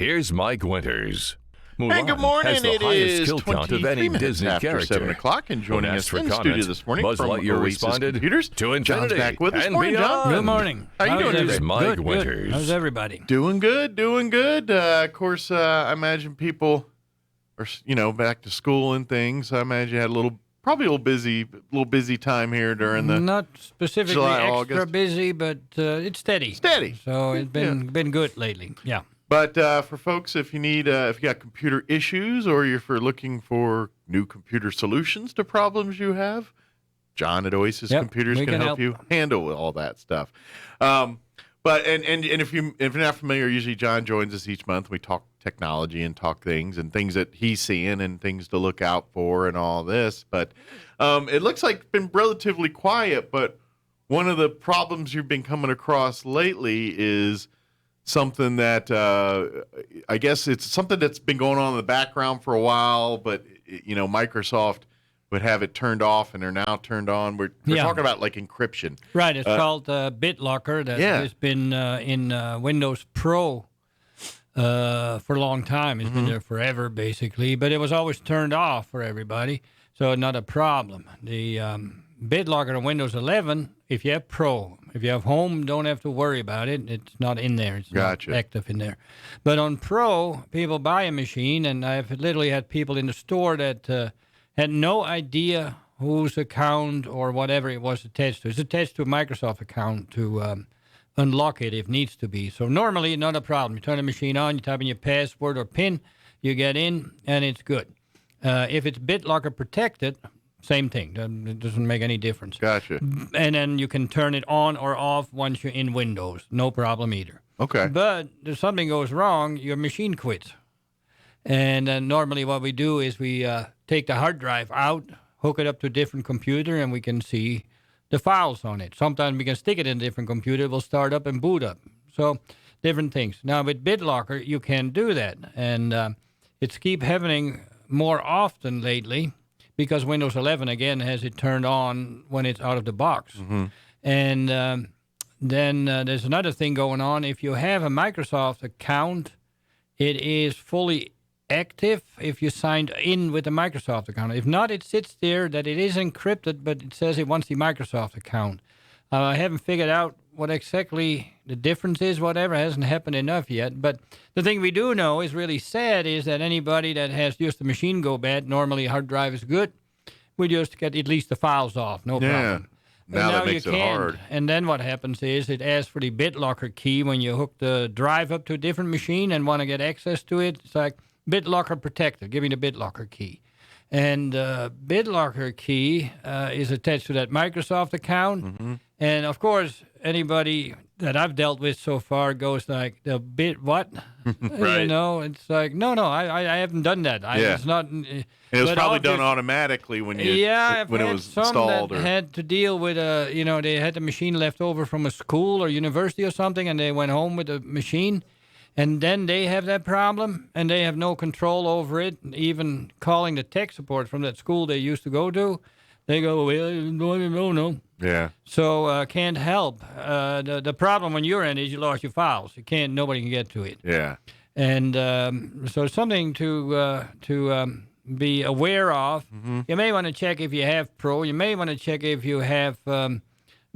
Here's Mike Winters. Hey, good morning. Has the It highest is skill count of 23 any minutes Disney after character. 7 o'clock, and joining When us asked for in comment, studio this morning Buzz from Lightyear Oasis responded Computers. to infinity John's back with us. and Morning, John. beyond. Good morning. How you doing Here's today? Mike Good. Winters. How's everybody? Doing good, doing good. Of course, I imagine people are, back to school and things. I imagine you had probably a little busy time here during the Not specifically July, extra August. busy, but it's steady. Steady. So it's been good lately. Yeah. But for folks, if you got computer issues or if you're looking for new computer solutions to problems you have, John at Oasis Computers we can can help you handle all that stuff. But if you're not familiar, usually John joins us each month. We talk technology and talk things that he's seeing and things to look out for and all this. But it looks like it's been relatively quiet. But one of the problems you've been coming across lately is something that I guess it's something that's been going on in the background for a while, but Microsoft would have it turned off and they're now turned on. We're talking about like encryption. Right. It's called BitLocker. That has been in Windows Pro for a long time. It's been there forever, basically. But it was always turned off for everybody, so not a problem. The BitLocker on Windows 11, if you have Pro, if you have Home, don't have to worry about it. It's not in there. It's not active in there. But on Pro, people buy a machine, and I've literally had people in the store that had no idea whose account or whatever it was attached to. It's attached to a Microsoft account to unlock it if needs to be. So normally, not a problem. You turn the machine on, you type in your password or PIN, you get in, and it's good. If it's BitLocker protected, same thing. It doesn't make any difference. Gotcha. And then you can turn it on or off once you're in Windows. No problem either. Okay. But if something goes wrong, your machine quits. And normally what we do is we take the hard drive out, hook it up to a different computer, and we can see the files on it. Sometimes we can stick it in a different computer. It will start up and boot up. So different things. Now with BitLocker, you can do that. And it's keep happening more often lately because Windows 11, again, has it turned on when it's out of the box. Mm-hmm. And then there's another thing going on. If you have a Microsoft account, it is fully active if you signed in with the Microsoft account. If not, it sits there that it is encrypted, but it says it wants the Microsoft account. I haven't figured out what exactly the difference is, whatever. It hasn't happened enough yet. But the thing we do know is really sad is that anybody that has just the machine go bad, normally a hard drive is good, we just get at least the files off, no problem. Now that makes it hard. And then what happens is it asks for the BitLocker key when you hook the drive up to a different machine and want to get access to it. It's like, BitLocker protected. Give me the BitLocker key. And BitLocker key is attached to that Microsoft account. Mm-hmm. And, of course, anybody that I've dealt with so far goes like, the bit what? Right. It's like, no, I haven't done that. It's not. It was probably done automatically when it was installed. That had to deal with, they had the machine left over from a school or university or something, and they went home with the machine. And then they have that problem, and they have no control over it. Even calling the tech support from that school they used to go to, they go, well, no. Yeah. So can't help. The problem on your end is you lost your files. Nobody can get to it. Yeah. And so something to be aware of. Mm-hmm. You may want to check if you have Pro. You may want to check if you have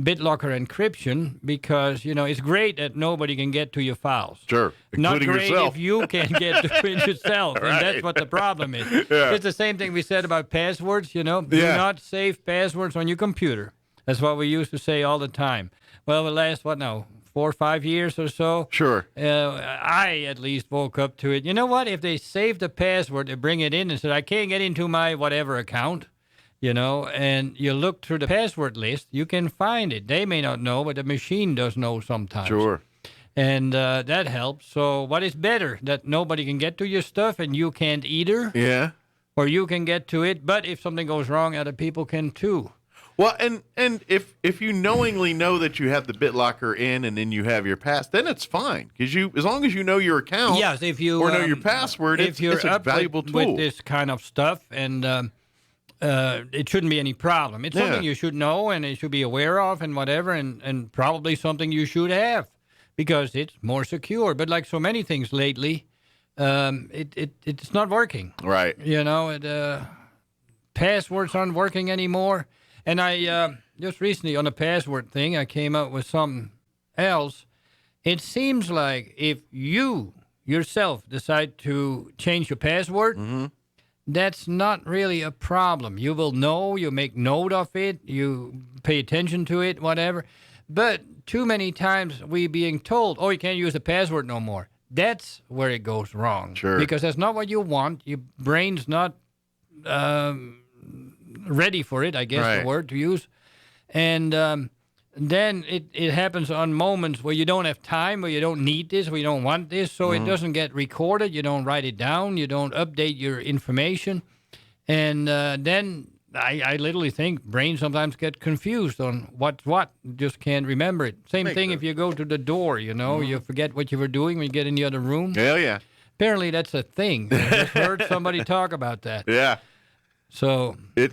BitLocker encryption, because it's great that nobody can get to your files. Sure, including yourself. Not great if you can get to it yourself, Right. And that's what the problem is. Yeah. It's the same thing we said about passwords. Do not save passwords on your computer. That's what we used to say all the time. Well, the last 4 or 5 years or so. Sure. I at least woke up to it. You know what? If they save the password, they bring it in and said, I can't get into my whatever account. And you look through the password list, you can find it. They may not know, but the machine does know sometimes. Sure. And that helps. So what is better, that nobody can get to your stuff and you can't either? Yeah. Or you can get to it, but if something goes wrong, other people can too. Well, and if you knowingly know that you have the BitLocker in and then you have your pass, then it's fine, because as long as you know your account, yes, if you or know your password, it's a valuable tool with this kind of stuff, and it shouldn't be any problem. It's something you should know and you should be aware of and whatever, and probably something you should have because it's more secure. But like so many things lately, it's not working. Right. Passwords aren't working anymore. And I just recently on a password thing, I came up with something else. It seems like if you yourself decide to change your password, that's not really a problem. You will know, you make note of it, you pay attention to it, whatever. But too many times we being told, oh, you can't use the password no more. That's where it goes wrong. Sure. Because that's not what you want. Your brain's not ready for it, I guess the word to use. And then it happens on moments where you don't have time, where you don't need this, where you don't want this, so it doesn't get recorded. You don't write it down. You don't update your information. And then I literally think brains sometimes get confused on what's what. Just can't remember it. Same thing if you go to the door, you forget what you were doing when you get in the other room. Hell yeah. Apparently that's a thing. I just heard somebody talk about that. Yeah. So I'm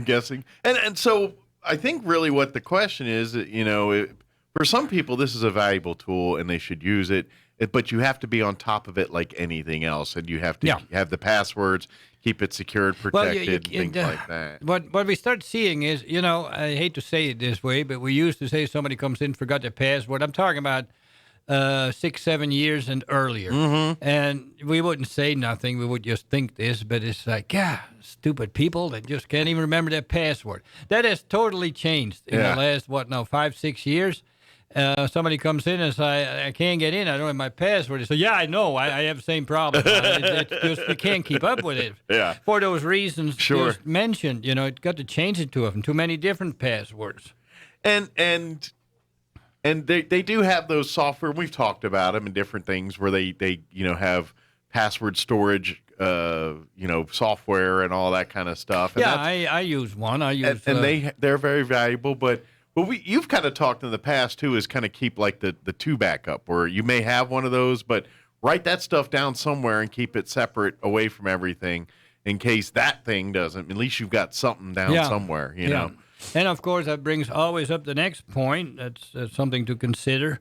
guessing. And so I think really what the question is, for some people, this is a valuable tool and they should use it, but you have to be on top of it like anything else. And you have to have the passwords, keep it secured, protected, things like that. What we start seeing is, I hate to say it this way, but we used to say somebody comes in, forgot their password. I'm talking about 6-7 years and earlier. And we wouldn't say nothing. We would just think this, but it's like, stupid people that just can't even remember their password. That has totally changed in the last, 5-6 years. Somebody comes in and says, I can't get in. I don't have my password. So, I know. I have the same problem. It's just you can't keep up with it. Yeah. For those reasons just mentioned, it got to change it to them. Too many different passwords. And they do have those software. We've talked about them and different things where they have password storage, software and all that kind of stuff. And I use one. They're very valuable. But you've kind of talked in the past too, is kind of keep like the two backup where you may have one of those, but write that stuff down somewhere and keep it separate away from everything in case that thing doesn't. At least you've got something down somewhere. You know. And, of course, that brings always up the next point. That's something to consider.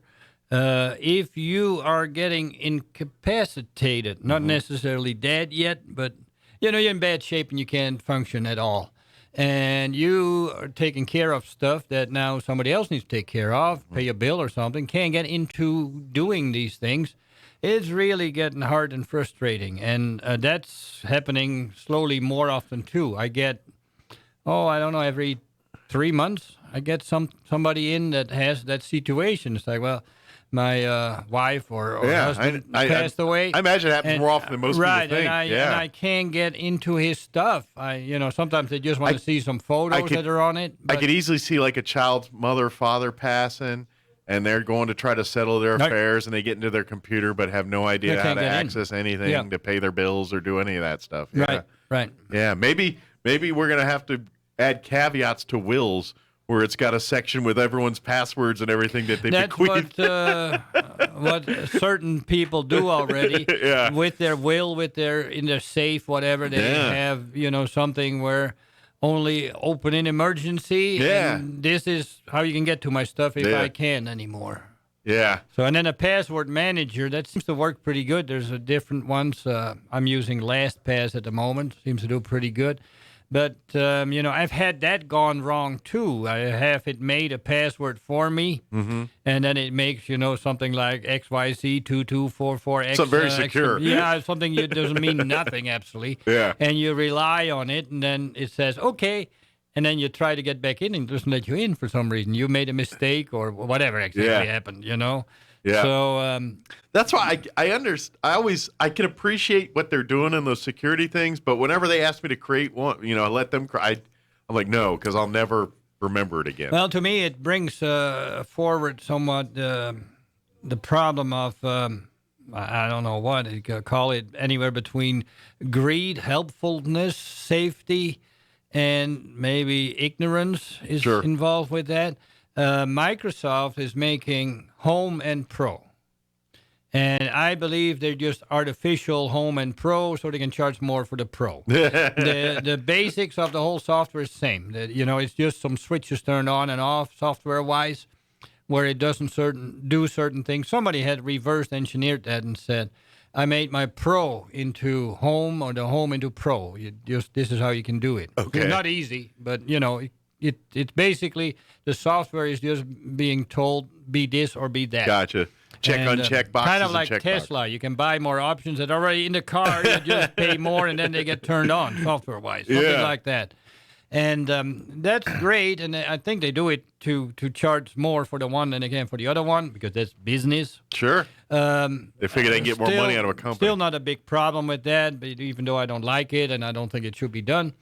If you are getting incapacitated, not necessarily dead yet, but, you're in bad shape and you can't function at all, and you are taking care of stuff that now somebody else needs to take care of, pay a bill or something, can't get into doing these things, it's really getting hard and frustrating. And that's happening slowly more often, too. I get, every 3 months, I get somebody in that has that situation. It's like, well, my wife or husband passed away. I imagine it happens more often than most people think. And I can't get into his stuff. Sometimes they just want to see some photos that are on it. I could easily see like a child's mother, father passing, and they're going to try to settle their affairs, and they get into their computer but have no idea how to access anything to pay their bills or do any of that stuff. Yeah. Right. Yeah, maybe we're going to have to add caveats to wills where it's got a section with everyone's passwords and everything that they bequeath. That's what certain people do already with their will, in their safe, whatever. They have, something where only open in emergency. Yeah. And this is how you can get to my stuff if I can anymore. Yeah. So, and then a password manager, that seems to work pretty good. There's a different ones. I'm using LastPass at the moment. Seems to do pretty good. But, I've had that gone wrong, too. I have it made a password for me, and then it makes, something like XYZ2244X. So very secure. Something that doesn't mean nothing, actually. Yeah. And you rely on it, and then it says, okay, and then you try to get back in, and it doesn't let you in for some reason. You made a mistake or whatever exactly happened, Yeah. So that's why I can appreciate what they're doing in those security things, but whenever they ask me to create one, let them I'm like, no, because I'll never remember it again. Well, to me, it brings forward somewhat the problem of I don't know what you could call it, anywhere between greed, helpfulness, safety, and maybe ignorance is involved with that. Microsoft is making Home and Pro. And I believe they're just artificial Home and Pro so they can charge more for the Pro. The basics of the whole software is the same. It's just some switches turned on and off software-wise. where it doesn't do certain things. Somebody had reverse engineered that and said, I made my Pro into Home or the Home into Pro. This is how you can do it. Okay. It's not easy, but it's basically the software is just being told be this or be that. Gotcha. Check boxes. Kind of like Tesla. You can buy more options that are already in the car. You just pay more, and then they get turned on software-wise. Something like that. And that's great, and I think they do it to charge more for the one than they can for the other one because that's business. Sure. They figure they can get more money out of a company. Still not a big problem with that, but even though I don't like it and I don't think it should be done.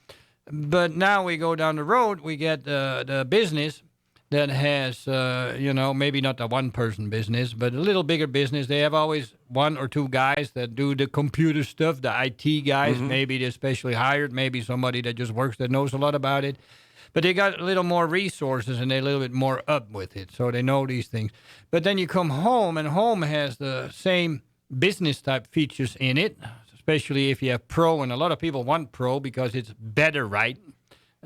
But now we go down the road, we get the business that has, maybe not a one-person business, but a little bigger business. They have always one or two guys that do the computer stuff, the IT guys. Maybe they're specially hired, maybe somebody that just works that knows a lot about it. But they got a little more resources and they're a little bit more up with it, so they know these things. But then you come home, and home has the same business-type features in it, especially if you have Pro, and a lot of people want Pro because it's better, right?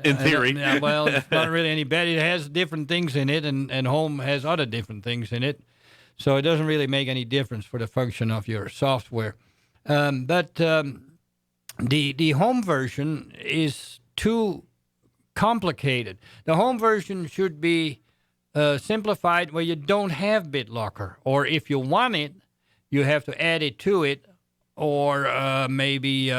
In theory. Well, it's not really any better. It has different things in it, and Home has other different things in it. So it doesn't really make any difference for the function of your software. But the Home version is too complicated. The Home version should be simplified where you don't have BitLocker. Or if you want it, you have to add it to it. Or maybe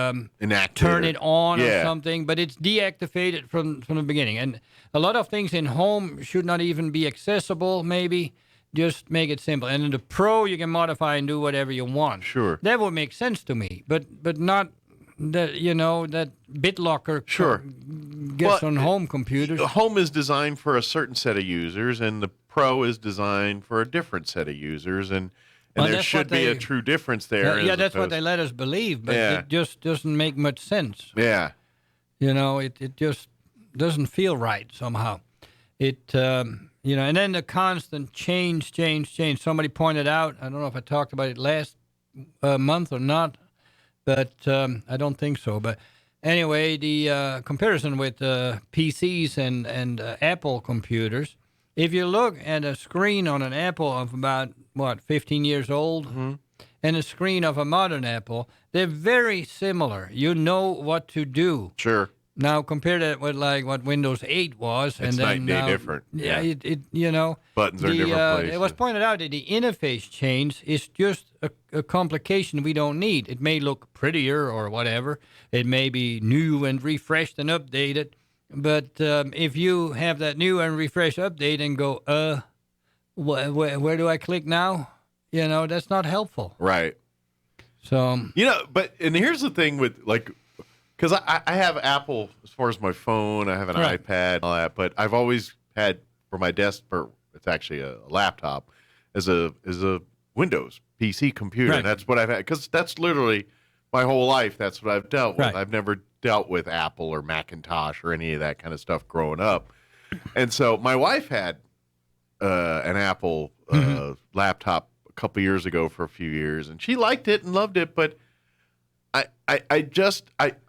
turn it on or something, but it's deactivated from the beginning. And a lot of things in Home should not even be accessible, maybe. Just make it simple. And in the Pro, you can modify and do whatever you want. Sure. That would make sense to me, but not that, that BitLocker gets on Home computers. Home is designed for a certain set of users, and the Pro is designed for a different set of users, and there should be a true difference there. Yeah, that's what they let us believe, but it just doesn't make much sense. Yeah. It just doesn't feel right somehow. And then the constant change. Somebody pointed out, I don't know if I talked about it last month or not, but I don't think so. But anyway, the comparison with PCs and Apple computers, if you look at a screen on an Apple of about 15 years old, and a screen of a modern Apple, they're very similar. You know what to do. Sure. Now compare that with like what Windows 8 was, it's night and day different. Yeah, buttons are different places. It was pointed out that the interface change is just a complication we don't need. It may look prettier or whatever. It may be new and refreshed and updated, but if you have that new and refreshed update and go, where do I click now? That's not helpful. Right. So and here's the thing with because I have Apple as far as my phone, I have an iPad, and all that, but I've always had for my desk, it's actually a laptop, as a Windows PC computer, and that's what I've had because that's literally my whole life. That's what I've dealt with. I've never dealt with Apple or Macintosh or any of that kind of stuff growing up, and so my wife had an Apple laptop a couple years ago for a few years, and she liked it and loved it, but I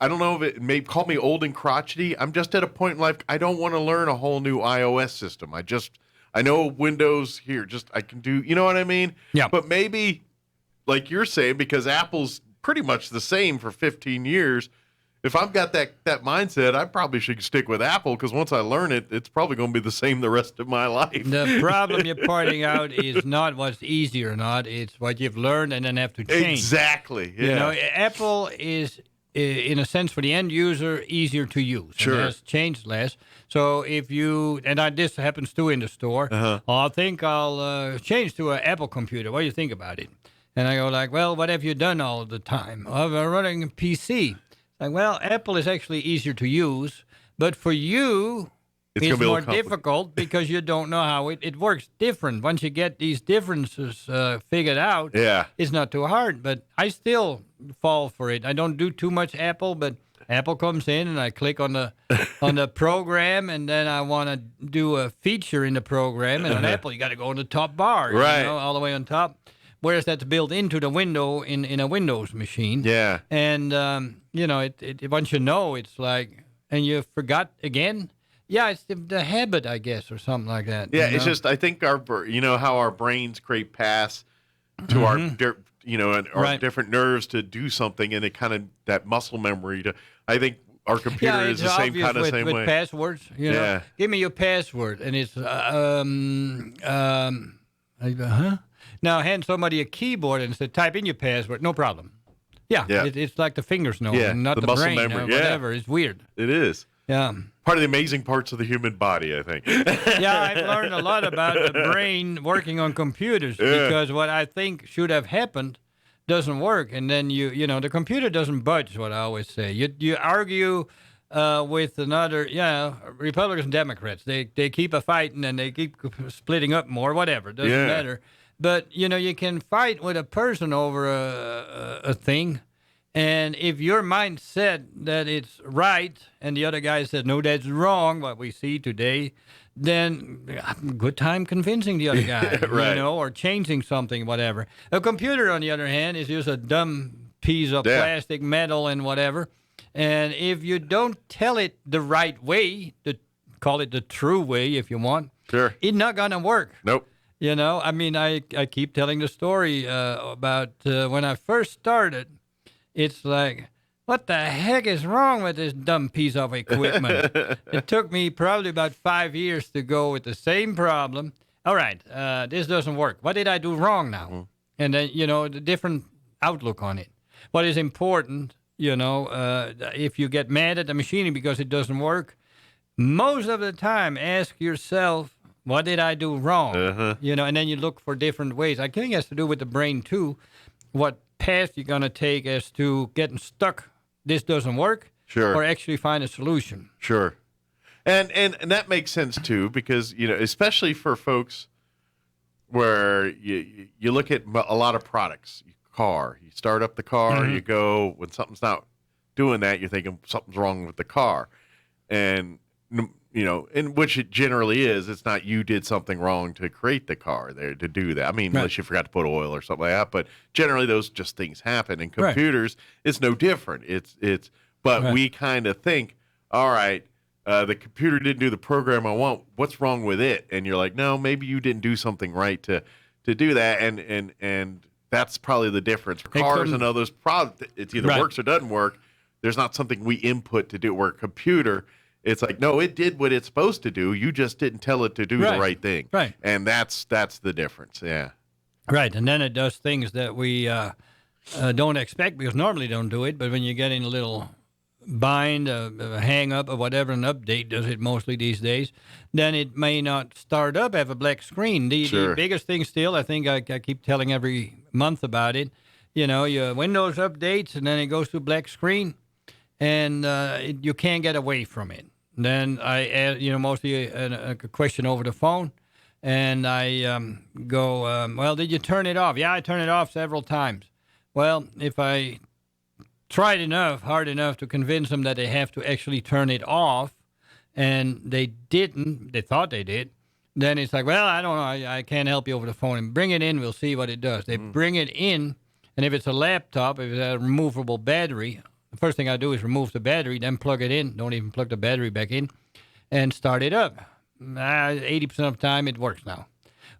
don't know if it may call me old and crotchety. I'm just at a point in life I don't want to learn a whole new iOS system. I know Windows here, I can do, you know what I mean? Yeah. But maybe, like you're saying, because Apple's pretty much the same for 15 years, if I've got that mindset, I probably should stick with Apple because once I learn it, it's probably going to be the same the rest of my life. The problem you're pointing out is not what's easy or not. It's what you've learned and then have to change. Exactly. Yeah. Apple is, in a sense, for the end user, easier to use. Sure. It has changed less. So if you, this happens too in the store, I think I'll change to an Apple computer. What do you think about it? And I go well, what have you done all the time? I'm running a PC. Apple is actually easier to use, but for you, it's more difficult because you don't know how it works different. Once you get these differences figured out, it's not too hard, but I still fall for it. I don't do too much Apple, but Apple comes in and I click on the program, and then I want to do a feature in the program, and on Apple, you got to go on the top bar, all the way on top. Whereas that's built into the window in a Windows machine. Yeah. And, once you know, it's and you forgot again, Yeah, it's the habit, I guess, or something like that. Yeah, you it's know? just I think how our brains create paths to our and our Right. different nerves to do something, and it kind of that muscle memory to. I think our computer Yeah, is it's the same obvious kind of with, same with way. passwords. Yeah. Give me your password, and it's huh? Now hand somebody a keyboard and say type in your password. No problem. Yeah, Yeah. it's like the fingers know, Yeah, and not the the muscle brain memory, or yeah. whatever. It's weird. It is. Yeah. Part of the amazing parts of the human body, I think. Yeah, I've learned a lot about the brain working on computers because what I think should have happened doesn't work, and then the computer doesn't budge. Is what I always say. You argue with another, Republicans and Democrats. They keep a fighting and they keep splitting up more. Whatever, doesn't Yeah. matter. But you can fight with a person over a thing. And if your mind said that it's right and the other guy said, no, that's wrong, what we see today, then good time convincing the other guy, Right. or changing something, whatever. A computer, on the other hand, is just a dumb piece of plastic, metal, and whatever. And if you don't tell it the right way, call it the true way if you want, Sure. it's not going to work. Nope. I mean, I keep telling the story about when I first started. It's like, what the heck is wrong with this dumb piece of equipment? It took me probably about 5 years to go with the same problem. All right, this doesn't work. What did I do wrong now? And then, the different outlook on it. What is important, if you get mad at the machine because it doesn't work, most of the time ask yourself, what did I do wrong? And then you look for different ways. I think it has to do with the brain, too. What path you're going to take as to getting stuck, this doesn't work, Sure. or actually find a solution. Sure. And that makes sense too, because especially for folks where you look at a lot of products, you start up the car, you go, when something's not doing that, you're thinking something's wrong with the car, and in which it generally is. It's not you did something wrong to create the car there to do that. I mean, unless you forgot to put oil or something like that. But generally, those just things happen. And computers, it's no different. But we kind of think, all right, the computer didn't do the program I want. What's wrong with it? And you're like, no, maybe you didn't do something right to do that. And that's probably the difference. For cars and others, it's either works or doesn't work. There's not something we input to do. Where a computer, it's like, no, it did what it's supposed to do. You just didn't tell it to do the right thing. Right. And that's the difference. Yeah. Right. And then it does things that we don't expect because normally don't do it. But when you get in a little bind, a hang up or whatever, an update does it mostly these days, then it may not start up, have a black screen. The biggest thing still, I think I keep telling every month about it, your Windows updates and then it goes to black screen and you can't get away from it. Then I ask, mostly a question over the phone, and I go, well, did you turn it off? Yeah, I turned it off several times. Well, if I tried hard enough to convince them that they have to actually turn it off, and they didn't, they thought they did, then it's like, well, I don't know, I can't help you over the phone. And bring it in, we'll see what it does. They bring it in, and if it's a laptop, if it's a removable battery, the first thing I do is remove the battery, then plug it in. Don't even plug the battery back in, and start it up. 80% of the time, it works now.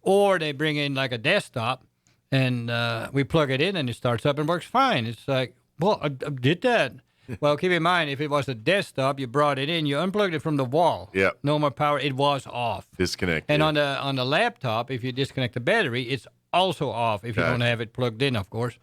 Or they bring in like a desktop, and we plug it in, and it starts up and works fine. It's like, well, I did that. Well, keep in mind, if it was a desktop, you brought it in, you unplugged it from the wall. Yeah. No more power. It was off. Disconnect. And on the laptop, if you disconnect the battery, it's also off if you don't have it plugged in, of course.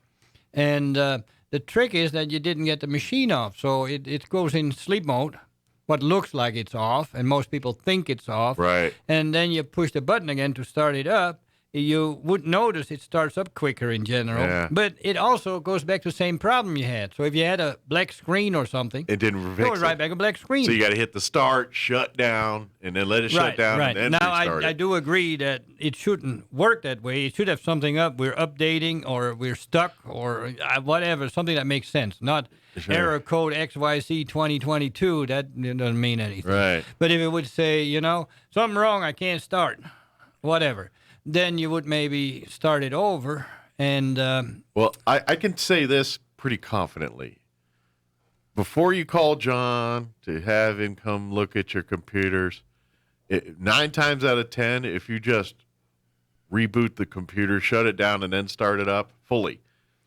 And the trick is that you didn't get the machine off, so it goes in sleep mode, what looks like it's off, and most people think it's off. Right. And then you push the button again to start it up. You would notice it starts up quicker in general, but it also goes back to the same problem you had. So if you had a black screen or something, it didn't fix it goes right back a black screen. So you got to hit the start, shut down, and then let it shut down, and then now restart I do agree that it shouldn't work that way. It should have something up. We're updating, or we're stuck, or whatever, something that makes sense. Not error code XYZ 2022. That doesn't mean anything. Right. But if it would say, something wrong, I can't start, whatever, then you would maybe start it over. And well, I can say this pretty confidently. before you call John to have him come look at your computers, 9 times out of 10, if you just reboot the computer, shut it down, and then start it up fully,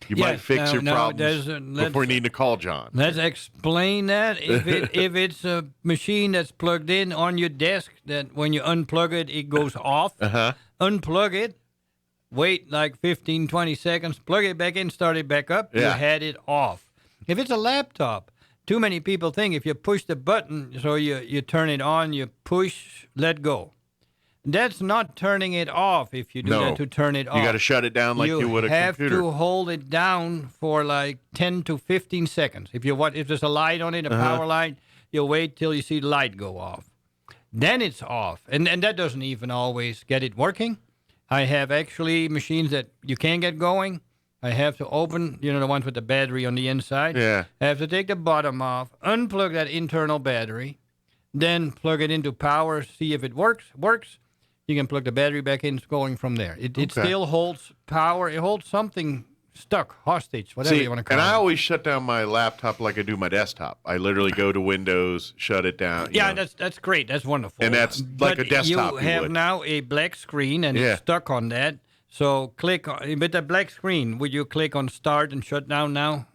you might fix your problems before you need to call John. Let's explain that. If it's a machine that's plugged in on your desk, that when you unplug it, it goes off. Unplug it, wait like 15, 20 seconds, plug it back in, start it back up. You had it off. If it's a laptop, too many people think if you push the button, so you turn it on, you push, let go. That's not turning it off if you do that to turn it off. You got to shut it down like you would a computer. You have to hold it down for like 10 to 15 seconds. If there's a light on it, a power light, you wait till you see the light go off. Then it's off. And that doesn't even always get it working. I have actually machines that you can't get going. I have to open, the ones with the battery on the inside. Yeah. I have to take the bottom off, unplug that internal battery, then plug it into power, see if it works. Works. You can plug the battery back in, it's going from there. It still holds power. It holds something stuck, hostage, whatever you want to call it. And I always shut down my laptop like I do my desktop. I literally go to Windows, shut it down. Yeah, that's great. That's wonderful. And that's like a desktop. You have now a black screen, and it's stuck on that. So click on, with the black screen, would you click on start and shut down now?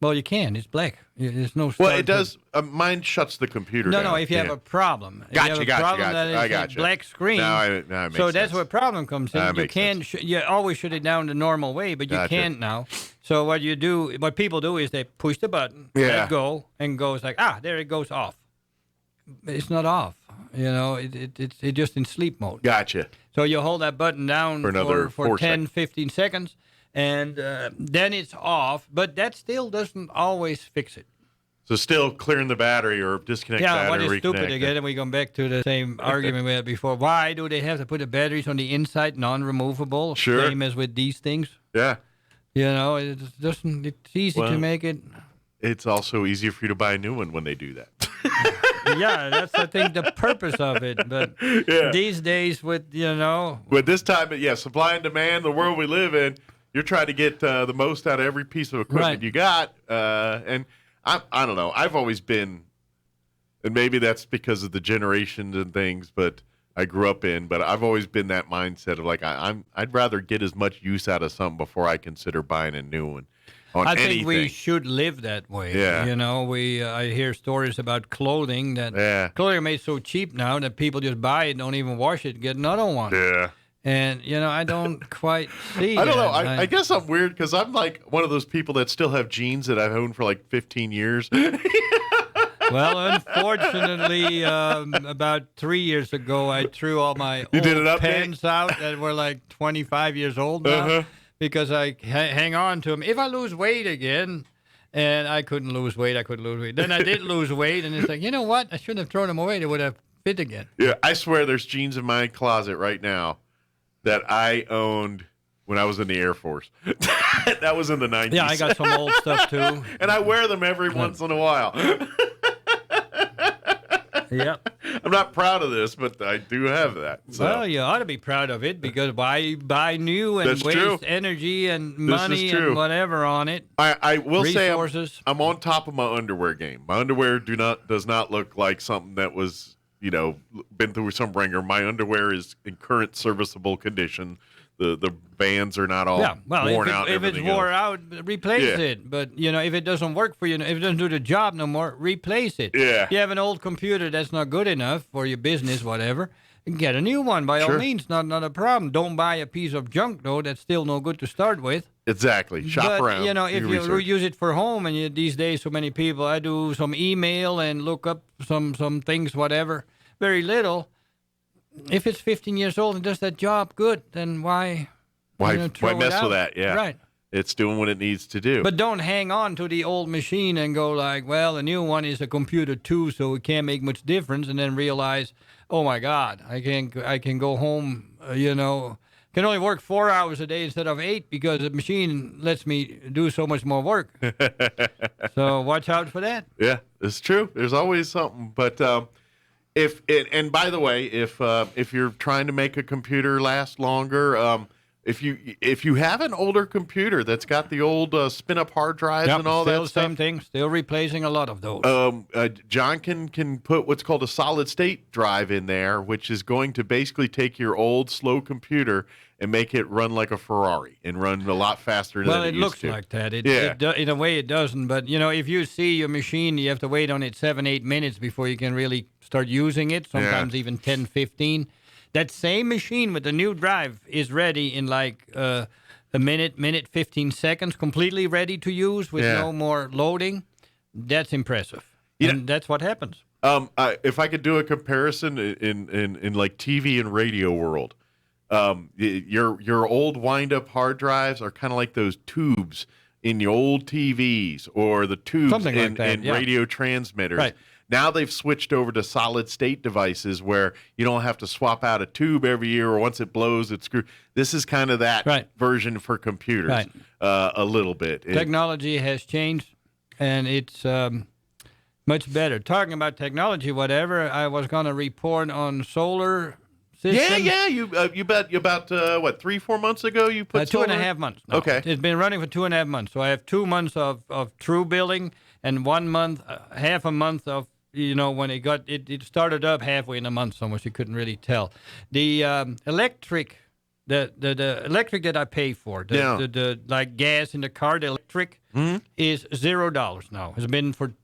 Well, you can. It's black. There's no start. Well, it does. Mine shuts the computer down. No, if you have a problem. Gotcha. I got you. Black screen. Now it makes so sense. That's where problem comes in. You can't. You always shut it down the normal way, but you can't now. So what people do is they push the button, let go, and goes like, there it goes off. It's not off. It's just in sleep mode. Gotcha. So you hold that button down for 10, 15 seconds, and then it's off. But that still doesn't always fix it. So still clearing the battery or disconnect battery. Yeah, what is stupid again? And we go back to the same argument we had before. Why do they have to put the batteries on the inside, non-removable? Sure. Same as with these things. Yeah. It doesn't. It's easy to make it. It's also easier for you to buy a new one when they do that. Yeah, that's I think the purpose of it. But these days, with this time, supply and demand, the world we live in, you're trying to get the most out of every piece of equipment you got. And I don't know. I've always been, and maybe that's because of the generations and things, but I grew up in. But I've always been that mindset of like I'd rather get as much use out of something before I consider buying a new one. I think we should live that way. Yeah. I hear stories about clothing clothing are made so cheap now that people just buy it, don't even wash it, get another one. Yeah. And, I don't quite see I don't know. I guess I'm weird because I'm like one of those people that still have jeans that I've owned for like 15 years. Well, unfortunately, about 3 years ago, I threw all my old pants out that were like 25 years old now. Because I hang on to them. If I lose weight again, and I couldn't lose weight, Then I did lose weight, and it's like, you know what? I shouldn't have thrown them away. They would have fit again. Yeah, I swear there's jeans in my closet right now that I owned when I was in the Air Force. That was in the 90s. Yeah, I got some old stuff, too. And I wear them every once in a while. Yep. I'm not proud of this, but I do have that. So. Well, you ought to be proud of it because why buy new and waste energy and money and whatever on it? I will Resources. say I'm on top of my underwear game. My underwear does not look like something that was, been through some ringer. My underwear is in current serviceable condition. The bands are not all worn out. If it's wore out, replace it. But if it doesn't work for you, if it doesn't do the job no more, replace it. Yeah. You have an old computer that's not good enough for your business, whatever. Get a new one by all means. Not a problem. Don't buy a piece of junk though that's still no good to start with. Exactly. Shop around. If you use it for home, and these days so many people, I do some email and look up some things, whatever. Very little. If it's 15 years old and does that job good, then why mess with that? Yeah. Right. It's doing what it needs to do. But don't hang on to the old machine and go like, well, the new one is a computer too, so it can't make much difference, and then realize, oh my God, I can go home, can only work 4 hours a day instead of 8 because the machine lets me do so much more work. So watch out for that. Yeah, it's true. There's always something, but and by the way, if you're trying to make a computer last longer, if you have an older computer that's got the old spin-up hard drives and all that still stuff, same thing. Still replacing a lot of those. John can put what's called a solid-state drive in there, which is going to basically take your old slow computer and make it run like a Ferrari and run a lot faster than it used to. Well, it looks like that. In a way, it doesn't. But, if you see your machine, you have to wait on it 7-8 minutes before you can really start using it, sometimes even 10, 15. That same machine with the new drive is ready in like a minute, 15 seconds, completely ready to use with no more loading. That's impressive. And that's what happens. If I could do a comparison in like TV and radio world, your old wind-up hard drives are kind of like those tubes in the old TVs or the tubes in radio transmitters. Right. Now they've switched over to solid-state devices where you don't have to swap out a tube every year, or once it blows, it's screwed. This is kind of that version for computers a little bit. Technology has changed, and it's much better. Talking about technology, whatever, I was going to report on solar systems. Yeah. You about 3-4 months ago you put 2.5 months. Now. Okay. It's been running for 2.5 months. So I have 2 months of true billing and 1 month, half a month of, when it started up halfway in a month, so much you couldn't really tell. The electric, the electric that I pay for, the like gas in the car, the electric is $0 now. It's been for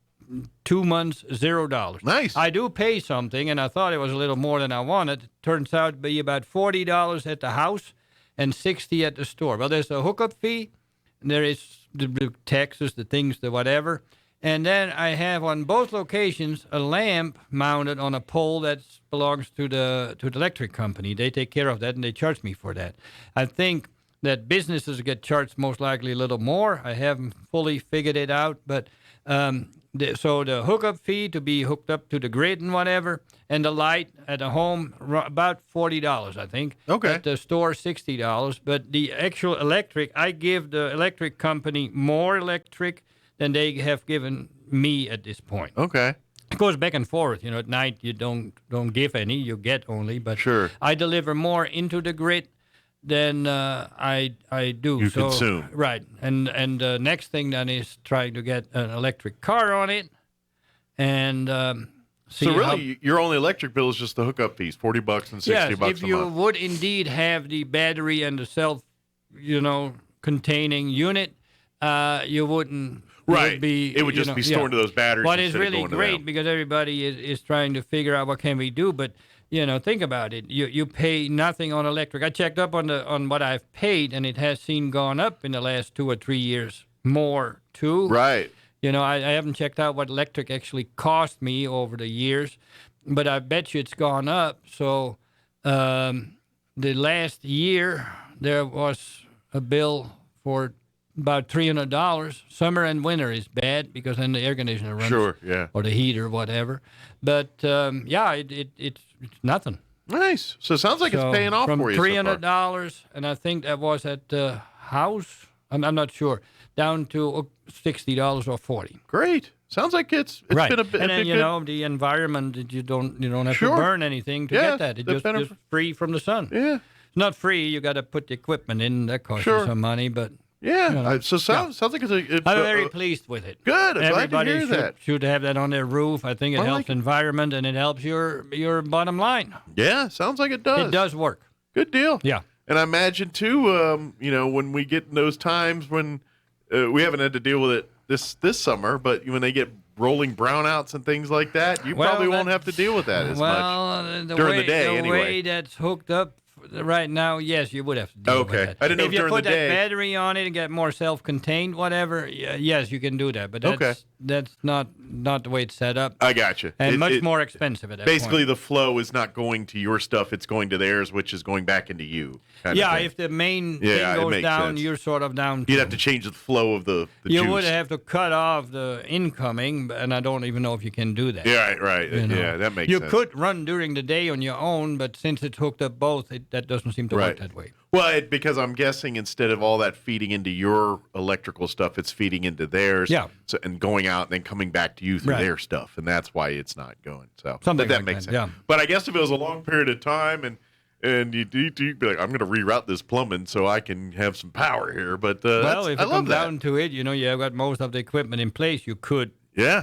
2 months, $0. Nice. I do pay something, and I thought it was a little more than I wanted. It turns out to be about $40 at the house and $60 at the store. Well, there's a hookup fee, and there is the taxes, the things, the whatever. And then I have on both locations a lamp mounted on a pole that belongs to the electric company. They take care of that, and they charge me for that. I think that businesses get charged most likely a little more. I haven't fully figured it out, but so the hookup fee to be hooked up to the grid and whatever, and the light at the home, about $40, I think. Okay. At the store, $60. But the actual electric, I give the electric company more electric than they have given me at this point. Okay. It goes back and forth. At night you don't give any, you get only. But sure. I deliver more into the grid than I do. You consume. Right. And the next thing then is trying to get an electric car on it. And see so really, your only electric bill is just the hookup fees, $40 and $60 a month. If you would indeed have the battery and the self, containing unit, you wouldn't. Right. It would just be stored into those batteries. What is really great because everybody is trying to figure out what can we do, but think about it. You pay nothing on electric. I checked up on what I've paid, and it has gone up in the last 2 or 3 years more too. Right. I haven't checked out what electric actually cost me over the years, but I bet you it's gone up. So the last year there was a bill for about $300. Summer and winter is bad because then the air conditioner runs. Sure, yeah. Or the heater, whatever. But, it's nothing. Nice. So it sounds like it's paying off for you. From $300, and I think that was at the house, I'm not sure, down to $60 or $40. Great. Sounds like it's right. been a bit. And then, the environment, that you don't have to burn anything to get that. It's just free from the sun. Yeah. It's not free. You got to put the equipment in. That costs you some money, but... Yeah, so sounds like I'm very pleased with it. Good, I'm glad to hear Everybody that. should have that on their roof. I think it helps environment and it helps your bottom line. Yeah, sounds like it does. It does work. Good deal. Yeah. And I imagine too, when we get in those times when we haven't had to deal with it this summer, but when they get rolling brownouts and things like that, you probably won't have to deal with that as much during the day. The way that's hooked up right now, yes, you would have to deal with that. I didn't know if you during put the that day. Battery on it and get more self-contained, whatever, yes, you can do that. But that's not the way it's set up. I got you. And much more expensive at that basically, point. the flow is not going to your stuff; it's going to theirs, which is going back into you. If the main thing goes down, sense. you're sort of down. You'd have to change the flow of the you juice. would have to cut off the incoming, and I don't even know if you can do that. Yeah, right. Yeah, that makes sense. You could run during the day on your own, but since it's hooked up both, that doesn't seem to work that way. Well, because I'm guessing instead of all that feeding into your electrical stuff, it's feeding into theirs. Yeah. So, and going out and then coming back to you through their stuff, and that's why it's not going. So Something that like makes that, sense. yeah. But I guess if it was a long period of time and and you'd be like, I'm going to reroute this plumbing so I can have some power here. But well, if it comes down to it, you've got most of the equipment in place. You could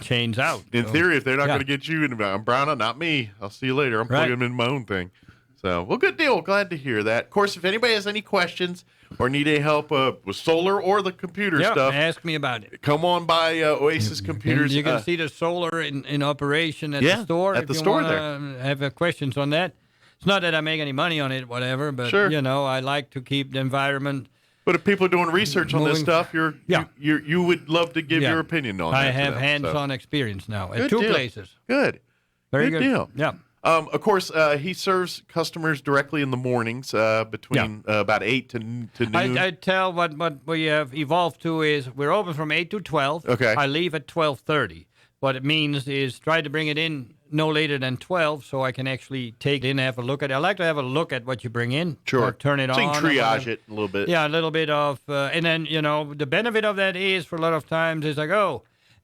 change out. In theory, if they're not going to get you, I'm Brown, not me. I'll see you later. I'm plugging them in my own thing. So, well, good deal. Glad to hear that. Of course, if anybody has any questions or need any help with solar or the computer stuff, ask me about it. Come on by Oasis Computers. You can see the solar in operation at the store. At the store there. Have questions on that. It's not that I make any money on it, whatever, but I like to keep the environment. But if people are doing research on this stuff, you would love to give your opinion on that. I have hands-on experience now at 2 places. Good. Very good deal. Yeah. Of course, he serves customers directly in the mornings between about 8 to noon. I tell what we have evolved to is we're open from 8 to 12. Okay. I leave at 12:30. What it means is try to bring it in no later than 12 so I can actually take it in and have a look at it. I like to have a look at what you bring in. Sure. Or turn it on. So you can triage it a little bit. Yeah, a little bit of, and then, the benefit of that is for a lot of times is like,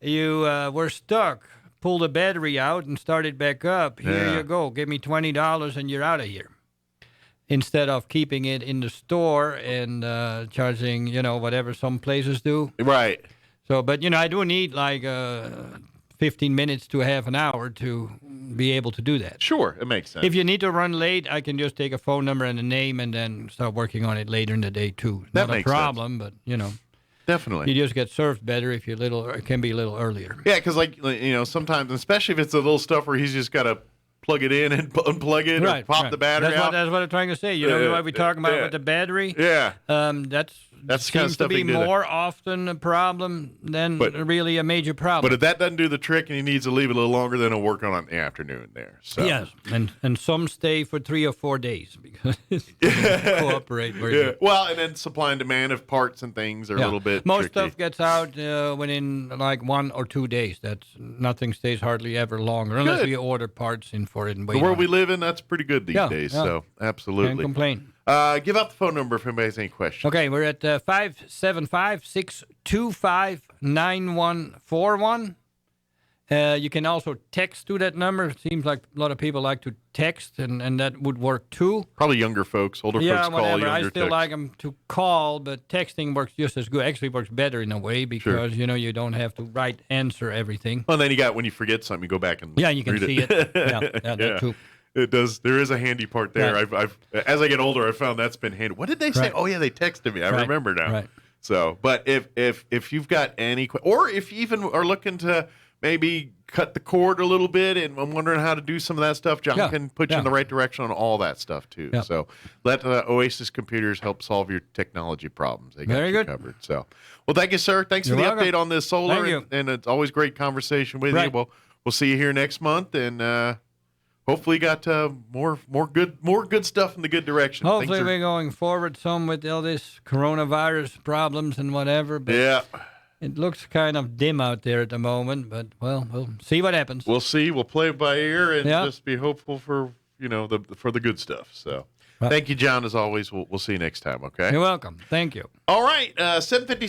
you were stuck. Pull the battery out and start it back up. Here you go. Give me $20 and you're out of here. Instead of keeping it in the store and charging, whatever some places do. Right. So, but, I do need like 15 minutes to half an hour to be able to do that. Sure, it makes sense. If you need to run late, I can just take a phone number and a name and then start working on it later in the day too. That Not makes a problem, sense. But, Definitely. You just get served better if it can be a little earlier. Yeah, because sometimes, especially if it's a little stuff where he's just got to plug it in and unplug it or pop the battery out. That's what I'm trying to say. You know what we're talking about with the battery? Yeah. That kind of seems to stuff be you can do more often a problem than really a major problem. But if that doesn't do the trick and he needs to leave it a little longer, then he'll work on it in the afternoon there. So. Yes, and some stay for 3 or 4 days because they cooperate. Well, and then supply and demand of parts and things are a little bit Most tricky. stuff gets out within like 1 or 2 days. Nothing stays hardly ever longer unless we order parts in for it. And wait the world we live in, that's pretty good these days. Yeah. So absolutely. Can't complain. Give out the phone number if anybody has any questions. Okay, we're at 575-625-9141. You can also text to that number. It seems like a lot of people like to text, and that would work too. Probably younger folks. Older folks call, whatever. younger I still text. like them to call, but texting works just as good. Actually works better in a way because, you don't have to answer everything. Well, and then when you forget something, you go back and you can see it. That too. It does. There is a handy part there. Right. I've as I get older, I found that's been handy. What did they say? Right. Oh yeah, they texted me. I remember now. Right. So, but if you've got any, or if you even are looking to maybe cut the cord a little bit, and I'm wondering how to do some of that stuff, John can put you in the right direction on all that stuff too. Yeah. So let Oasis Computers help solve your technology problems. They got Very you good. covered. So, well, thank you, sir. Thanks You're for the welcome. update on this solar, Thank you. and it's always great conversation with you. We'll see you here next month, and hopefully got more good stuff in the good direction. Hopefully we're going forward some with all this coronavirus problems and whatever. But it looks kind of dim out there at the moment, but we'll see what happens. We'll see. We'll play it by ear and just be hopeful for for the good stuff. So thank you, John. As always, we'll see you next time. Okay. You're welcome. Thank you. All right. 7:50.